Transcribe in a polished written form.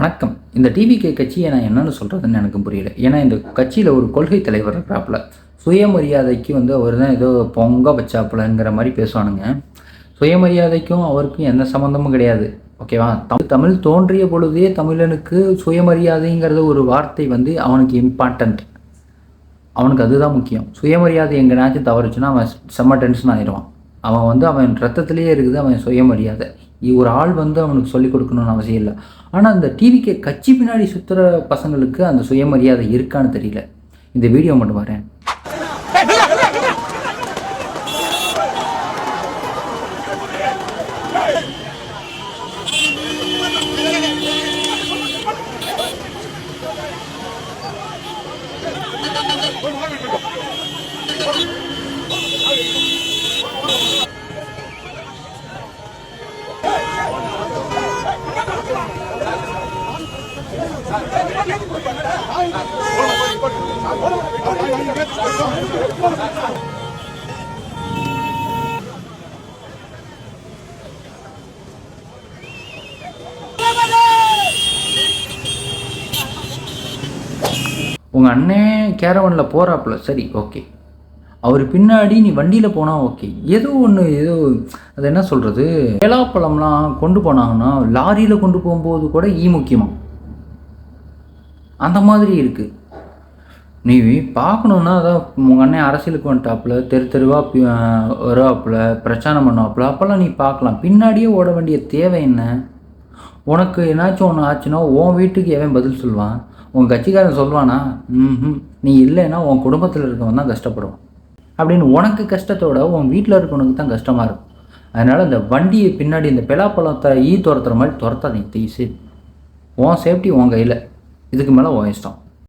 வணக்கம். இந்த டிவிகே கட்சியை நான் என்னென்னு சொல்கிறதுன்னு எனக்கு புரியல. ஏன்னா இந்த கட்சியில் ஒரு கொள்கை தலைவர் இருக்கிறாப்புல, சுயமரியாதைக்கு அவர் தான் ஏதோ பொங்க வச்சாப்புலங்கிற மாதிரி பேசுவானுங்க. சுயமரியாதைக்கும் அவருக்கும் எந்த சம்மந்தமும் கிடையாது. ஓகேவா? தமிழ் தோன்றிய பொழுதே தமிழனுக்கு சுயமரியாதைங்கிறது ஒரு வார்த்தை அவனுக்கு இம்பார்ட்டண்ட். அவனுக்கு அதுதான் முக்கியம். சுயமரியாதை எங்கேனாச்சும் தவறுச்சுன்னா அவன் செம்ம டென்ஷன் ஆயிடுவான். அவன் ரத்தத்திலேயே இருக்குது அவன் சுயமரியாதை. ஒரு ஆள் அவனுக்கு சொல்லிக் கொடுக்கணும்னு அவசியம் இல்லை. ஆனால் அந்த டிவிக்கு கட்சி பின்னாடி சுற்றுற பசங்களுக்கு அந்த சுயமரியாதை இருக்கான்னு தெரியல. இந்த வீடியோ மட்டும் வரேன். உங்கள் அண்ணன் கேரவனில் போகிறாப்புல, சரி ஓகே. அவர் பின்னாடி நீ வண்டியில் போனால் ஓகே. ஏதோ அது என்ன சொல்கிறது, வேளாப்பழம்லாம் கொண்டு போனாங்கன்னா லாரியில் கொண்டு போகும்போது கூட முக்கியமாக அந்த மாதிரி இருக்குது. நீ பார்க்கணுன்னா அதான் உங்கள் அண்ணன் அரசியலுக்கு வந்துட்டாப்புல, தெருவாக வருவாப்புல, பிரச்சாரம் பண்ணுவாப்புல, அப்போல்லாம் நீ பார்க்கலாம். பின்னாடியே ஓட வேண்டிய தேவை என்ன? உனக்கு என்னாச்சும் ஒன்று ஆச்சுன்னா உன் வீட்டுக்கு எவன் பதில் சொல்லுவான்? உன் கட்சிக்காரன் சொல்லுவானா? நீ இல்லைன்னா உன் குடும்பத்தில் இருக்கவன் தான் கஷ்டப்படுவான். அப்படின்னு உனக்கு கஷ்டத்தோட உன் வீட்டில் இருக்கவனுக்கு தான் கஷ்டமாக இருக்கும். அதனால் இந்த வண்டியை பின்னாடி இந்த பெலாப்பழத்தை துரத்துற மாதிரி துரத்தாதீங்க. உன் சேஃப்டி உன் கையில். இதுக்கு மேலே உன் இஷ்டம்.